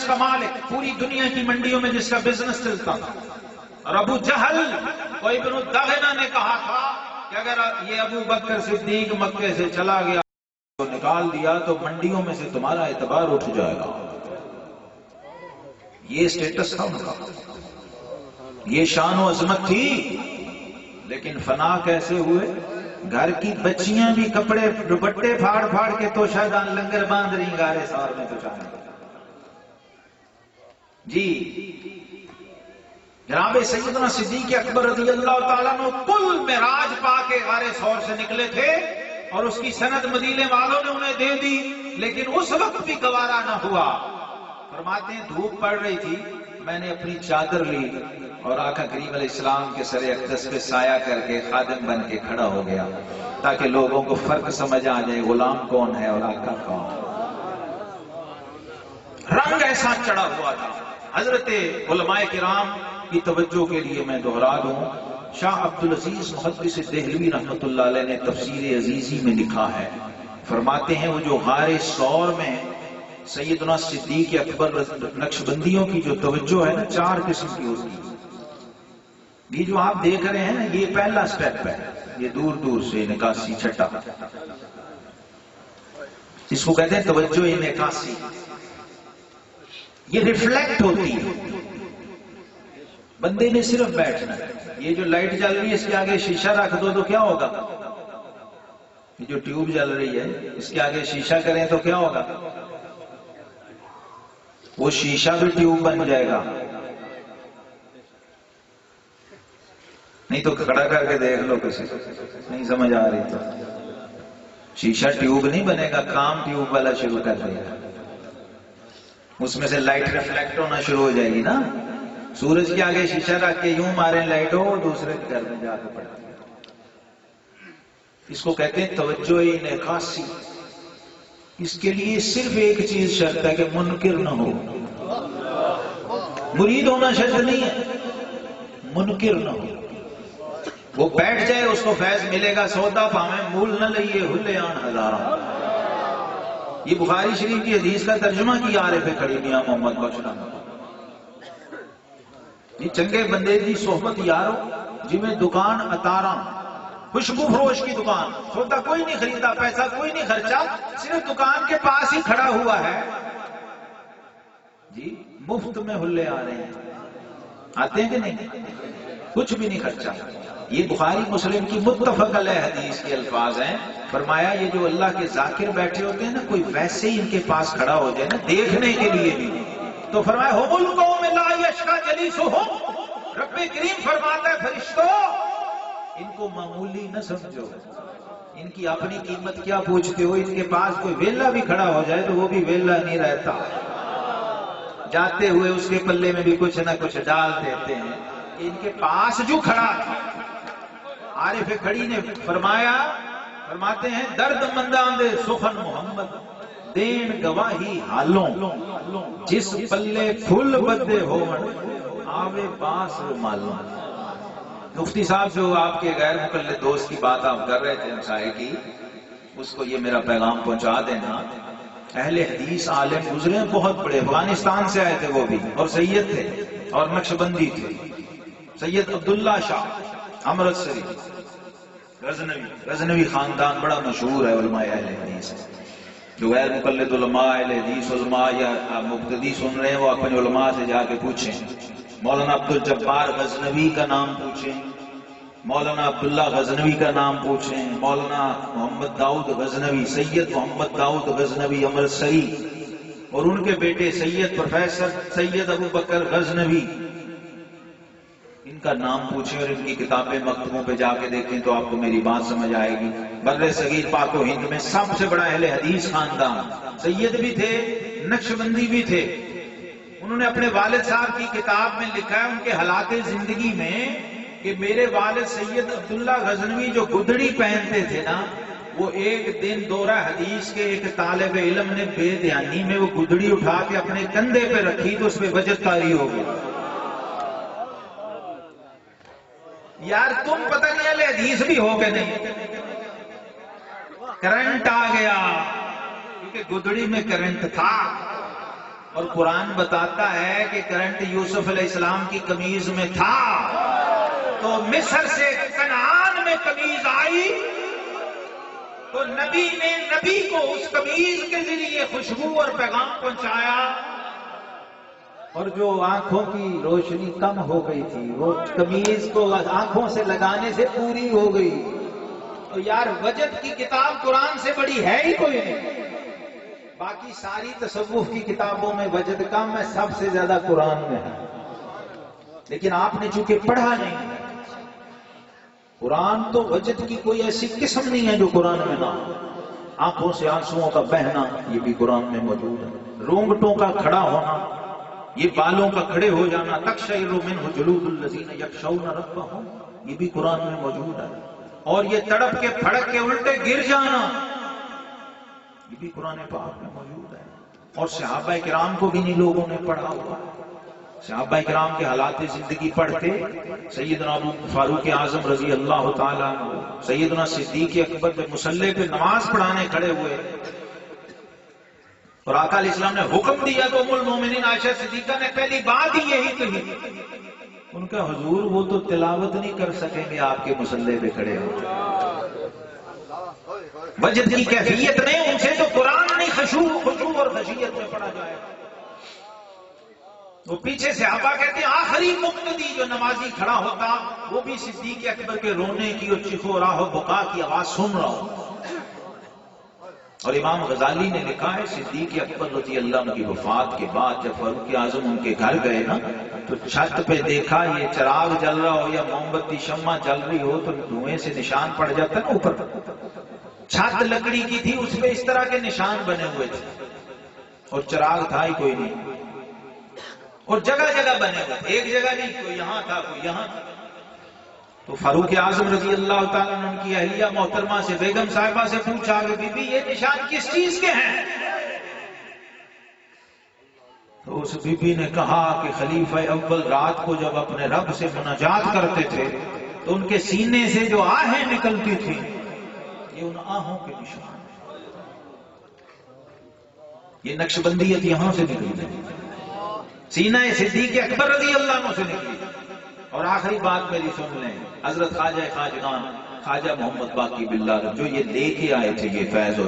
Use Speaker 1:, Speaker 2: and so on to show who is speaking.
Speaker 1: کا مالک، پوری دنیا کی منڈیوں میں جس کا بزنس چلتا تھا. اور ابو جہل و ابن الدغنہ نے کہا تھا کہ اگر یہ ابو بکر صدیق مکے سے چلا گیا تو نکال دیا تو منڈیوں میں سے تمہارا اعتبار اٹھ جائے گا. یہ اسٹیٹس تھا ان کا، یہ شان و عظمت تھی. لیکن فنا کیسے ہوئے؟ گھر کی بچیاں بھی کپڑے دوپٹے پھاڑ پھاڑ کے تو شاہدان لنگر باندھ رہی گارے سار میں تو چاہنے جی. جناب سیدنا صدیق اکبر رضی اللہ تعالیٰ عنہ کل معراج پا کے غار ثور سے نکلے تھے اور اس کی سند مدینے والوں نے انہیں دے دی، لیکن اس وقت بھی گوارا نہ ہوا. فرماتے ہیں دھوپ پڑ رہی تھی، میں نے اپنی چادر لی اور آقا کریم علیہ السلام کے سر اقدس پہ سایہ کر کے خادم بن کے کھڑا ہو گیا تاکہ لوگوں کو فرق سمجھ آ جائے غلام کون ہے اور آقا کون. رنگ ایسا چڑھا ہوا تھا. حضرت علماء کرام کی توجہ کے لیے میں دہرا دوں، شاہ عبدالعزیز محدث دہلوی رحمۃ اللہ علیہ نے تفسیر عزیزی میں لکھا ہے، فرماتے ہیں وہ جو غار ثور میں سیدنا صدیق اکبر نقشبندیوں کی جو توجہ ہے نا، 4 قسم کی ہوتی ہے. یہ جو آپ دیکھ رہے ہیں نا، یہ پہلا سٹیپ ہے. یہ دور دور سے نکاسی چھٹا، اس کو کہتے ہیں توجہ نکاسی. یہ ریفلیکٹ ہوتی ہے. بندے نے صرف بیٹھنا ہے. یہ جو لائٹ جل رہی ہے اس کے آگے شیشہ رکھ دو تو کیا ہوگا؟ یہ جو ٹیوب جل رہی ہے اس کے آگے شیشہ کریں تو کیا ہوگا؟ وہ شیشہ بھی ٹیوب بن جائے گا. نہیں تو کھڑا کر کے دیکھ لو، کسی نہیں سمجھ آ رہی تو شیشہ ٹیوب نہیں بنے گا، کام ٹیوب والا شروع کر دے گا. اس میں سے لائٹ ریفلیکٹ ہونا شروع ہو جائے گی نا. سورج کے آگے شیشہ رکھ کے یوں مارے لائٹ ہو، دوسرے گھر میں جا کے پڑے. اس کو کہتے ہیں توجہ انعکاسی. اس کے لیے صرف ایک چیز شرط ہے کہ منکر نہ ہو. مرید ہونا شرط نہیں ہے، منکر نہ ہو. وہ بیٹھ جائے اس کو فیض ملے گا. سودا پاویں مول نہ لئیے ہلے آن ہزاراں. یہ بخاری شریف کی حدیث کا ترجمہ کیا عارف کھڑی میاں محمد بخش. یہ چنگے بندے دی صحبت یارو، جی میں دکان اتاراں، خوشبو فروش کی دکان، سودا کوئی نہیں خریدا، پیسہ کوئی نہیں خرچا، صرف دکان کے پاس ہی کھڑا ہوا ہے جی. مفت میں ہلے آ رہے ہیں، آتے ہیں کہ نہیں؟ کچھ بھی نہیں خرچا. یہ بخاری مسلم کی متفق علیہ حدیث کے الفاظ ہیں. فرمایا یہ جو اللہ کے ذاکر بیٹھے ہوتے ہیں نا، کوئی ویسے ہی ان کے پاس کھڑا ہو جائے نا دیکھنے کے لیے بھی، تو فرمایا ہم القوم لا یشقی جلیسہم. رب کریم فرماتا ہے فرشتوں ان کو معمولی نہ سمجھو، ان کی اپنی قیمت کیا پوچھتے ہو. ان کے پاس کوئی ویلا بھی کھڑا ہو جائے تو وہ بھی ویلا نہیں رہتا، جاتے ہوئے اس کے پلے میں بھی کچھ نہ کچھ ڈال دیتے ہیں. ان کے پاس جو کھڑا تھا، عارف کھڑی نے فرماتے ہیں درد منداں دے سخن محمد دین گواہی حالوں، جس پلے پھل بدے ہون آوے باس مالوں. مفتی صاحب جو آپ کے غیر مقلد دوست کی بات آپ کر رہے تھے ہمسائے کی، اس کو یہ میرا پیغام پہنچا دینا. اہل حدیث عالم گزرے بہت بڑے، افغانستان سے آئے تھے وہ بھی، اور سید تھے اور نقشبندی تھے. سید عبداللہ شاہ امرتسری غزنوی خاندان بڑا مشہور ہے علماء اہل حدیث. جو غیر مقلد علماء اہل حدیث علماء یا مقتدی سن رہے ہیں وہ اپنے علماء سے جا کے پوچھیں. مولانا عبدالجبار غزنوی کا نام پوچھیں، مولانا عبداللہ غزنوی کا نام پوچھیں، مولانا محمد داؤد غزنوی، سید محمد داؤد غزنوی امرتسری، اور ان کے بیٹے سید پروفیسر سید ابو بکر غزنوی. ان کا نام پوچھیں اور ان کی کتابیں مکتبوں پہ جا کے دیکھیں تو آپ کو میری بات سمجھ آئے گی. بر صغیر پاک و ہند میں سب سے بڑا اہل حدیث خاندان، سید بھی تھے نقشبندی بھی تھے. انہوں نے اپنے والد صاحب کی کتاب میں لکھا ہے ان کے حالات زندگی میں کہ میرے والد سید عبداللہ غزنوی جو گدڑی پہنتے تھے نا، وہ ایک دن دورہ حدیث کے ایک طالب علم نے بے دھیانی میں وہ گدڑی اٹھا کے اپنے کندھے پہ رکھی تو اس پہ وجد طاری ہو گئی. یار تم پتہ نہیں اہل حدیث بھی ہو کہ نہیں. کرنٹ آ گیا کیونکہ گدڑی میں کرنٹ تھا. اور قرآن بتاتا ہے کہ کرنٹ یوسف علیہ السلام کی قمیض میں تھا، تو مصر سے کنعان میں قمیض آئی تو نبی نے نبی کو اس قمیض کے ذریعے خوشبو اور پیغام پہنچایا، اور جو آنکھوں کی روشنی کم ہو گئی تھی وہ قمیض کو آنکھوں سے لگانے سے پوری ہو گئی۔ تو یار وجد کی کتاب قرآن سے بڑی ہے ہی کوئی نہیں۔ باقی ساری تصوف کی کتابوں میں وجد کم ہے، سب سے زیادہ قرآن میں ہے، لیکن آپ نے چونکہ پڑھا نہیں۔ قرآن تو وجد کی کوئی ایسی قسم نہیں ہے جو قرآن میں نہ ہو۔ آنکھوں سے آنسوؤں کا بہنا یہ بھی قرآن میں موجود ہے، رونگٹوں کا کھڑا ہونا، یہ بالوں کا کھڑے ہو جانا، تقشعر منہ جلود الذین یخشون ربہم، یہ بھی قرآن میں موجود ہے، اور یہ تڑپ کے پھڑک کے الٹے گر جانا یہ بھی قرآن پاک میں موجود ہے۔ اور صحابہ کرام کو بھی نہیں لوگوں نے پڑھا ہوا۔ صحابہ کرام کے حالات زندگی پڑھتے، سیدنا ابو فاروق اعظم رضی اللہ تعالیٰ عنہ، سیدنا صدیق اکبر جو مصلی پہ نماز پڑھانے کھڑے ہوئے اور آقا علیہ السلام نے حکم دیا تو ام المومنین عائشہ صدیقہ نے پہلی بات ہی یہی کہی، ان کا حضور وہ تو تلاوت نہیں کر سکیں گے آپ کے مصلی پہ کھڑے ہو، وجد کی کیفیت نہیں، ان سے تو قرآن نہیں خشوع اور خشیت میں پڑھا جائے۔ وہ پیچھے صحابہ کہتے ہیں آخری مقتدی جو نمازی کھڑا ہوتا وہ بھی صدیق اکبر کے رونے کی اور چیخو راہ و بکا کی آواز سن رہا ہو۔ اور امام غزالی نے لکھا ہے صدیق اکبر رضی اللہ عنہ کی وفات کے بعد جب فاروق اعظم ان کے گھر گئے نا تو چھت پہ دیکھا یہ چراغ جل رہا ہو یا موم بتی شمع جل رہی ہو تو دھوئیں سے نشان پڑ جاتا نا اوپر، چھت لکڑی کی تھی اس پہ اس طرح کے نشان بنے ہوئے تھے اور چراغ تھا ہی کوئی نہیں، اور جگہ جگہ بنے ہوئے، ایک جگہ نہیں، کوئی یہاں تھا کوئی یہاں تھا۔ تو فاروق اعظم رضی اللہ تعالیٰ نے ان کی اہلیہ محترمہ سے بیگم صاحبہ سے پوچھا کہ بی بی یہ نشان کس چیز کے ہیں؟ تو اس بی بی نے کہا کہ خلیفہ اول رات کو جب اپنے رب سے مناجات کرتے تھے تو ان کے سینے سے جو آہیں نکلتی تھی یہ ان آہوں کے نشان ہیں، یہ نقشبندیت یہاں سے نکلی تھی، سینہ صدیق اکبر رضی اللہ عنہ سے نکلی۔ اور آخری بات میری سن لیں، حضرت خواجہ خواجگان خواجہ محمد باقی باللہ جو یہ لے کے آئے تھے یہ فیض